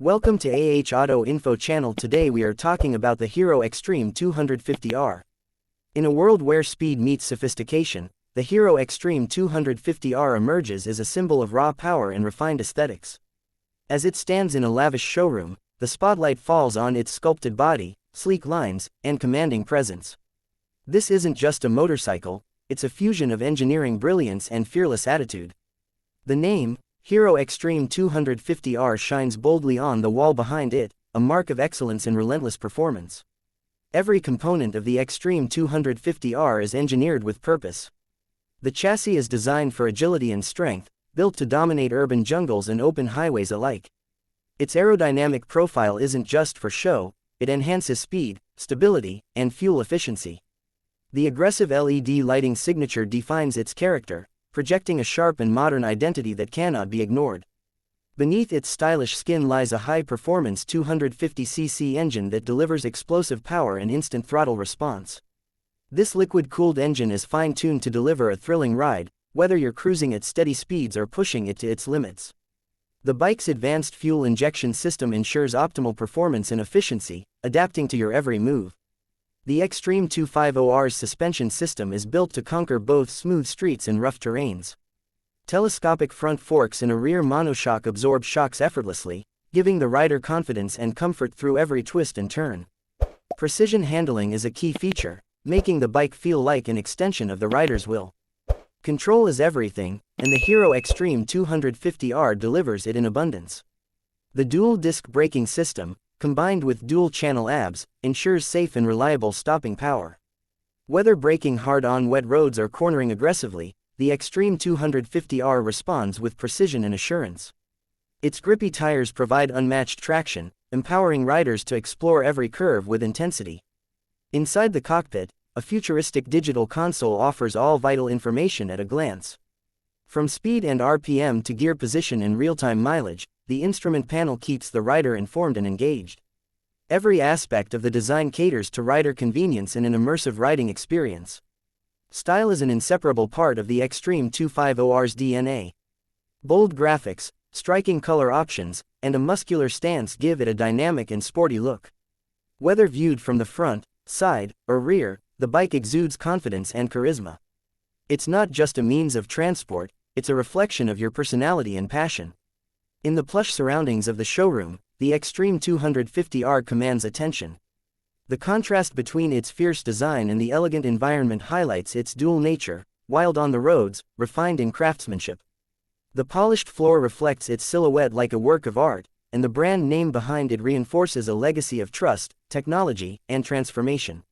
Welcome to Auto Info channel. Today we are talking about the Hero Xtreme 250R. In a world where speed meets sophistication, the Hero Xtreme 250R emerges as a symbol of raw power and refined aesthetics. As it stands in a lavish showroom, the spotlight falls on its sculpted body, sleek lines, and commanding presence. This isn't just a motorcycle, it's a fusion of engineering brilliance and fearless attitude. The name, Hero Xtreme 250R, shines boldly on the wall behind it, a mark of excellence and relentless performance. Every component of the Xtreme 250R is engineered with purpose. The chassis is designed for agility and strength, built to dominate urban jungles and open highways alike. Its aerodynamic profile isn't just for show, it enhances speed, stability, and fuel efficiency. The aggressive LED lighting signature defines its character, projecting a sharp and modern identity that cannot be ignored. Beneath its stylish skin lies a high-performance 250cc engine that delivers explosive power and instant throttle response. This liquid-cooled engine is fine-tuned to deliver a thrilling ride, whether you're cruising at steady speeds or pushing it to its limits. The bike's advanced fuel injection system ensures optimal performance and efficiency, adapting to your every move. The Xtreme 250R's suspension system is built to conquer both smooth streets and rough terrains. Telescopic front forks and a rear monoshock absorb shocks effortlessly, giving the rider confidence and comfort through every twist and turn. Precision handling is a key feature, making the bike feel like an extension of the rider's will. Control is everything, and the Hero Xtreme 250R delivers it in abundance. The dual-disc braking system, combined with dual-channel ABS, ensures safe and reliable stopping power. Whether braking hard on wet roads or cornering aggressively, the Xtreme 250R responds with precision and assurance. Its grippy tires provide unmatched traction, empowering riders to explore every curve with intensity. Inside the cockpit, a futuristic digital console offers all vital information at a glance. From speed and RPM to gear position and real-time mileage, the instrument panel keeps the rider informed and engaged. Every aspect of the design caters to rider convenience and an immersive riding experience. Style is an inseparable part of the Xtreme 250R's DNA. Bold graphics, striking color options, and a muscular stance give it a dynamic and sporty look. Whether viewed from the front, side, or rear, the bike exudes confidence and charisma. It's not just a means of transport, it's a reflection of your personality and passion. In the plush surroundings of the showroom, the Xtreme 250R commands attention. The contrast between its fierce design and the elegant environment highlights its dual nature, wild on the roads, refined in craftsmanship. The polished floor reflects its silhouette like a work of art, and the brand name behind it reinforces a legacy of trust, technology, and transformation.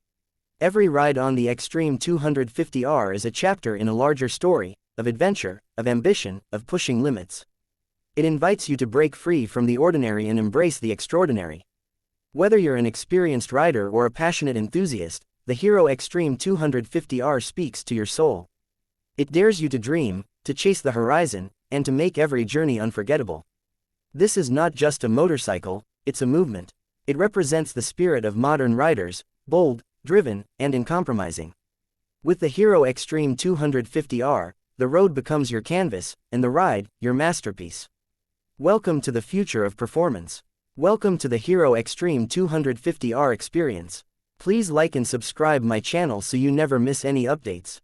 Every ride on the Xtreme 250R is a chapter in a larger story, of adventure, of ambition, of pushing limits. It invites you to break free from the ordinary and embrace the extraordinary. Whether you're an experienced rider or a passionate enthusiast, the Hero Xtreme 250R speaks to your soul. It dares you to dream, to chase the horizon, and to make every journey unforgettable. This is not just a motorcycle, it's a movement. It represents the spirit of modern riders, bold, driven, and uncompromising. With the Hero Xtreme 250R, the road becomes your canvas, and the ride, your masterpiece. Welcome to the future of performance. Welcome to the Hero Xtreme 250R experience. Please like and subscribe my channel so you never miss any updates.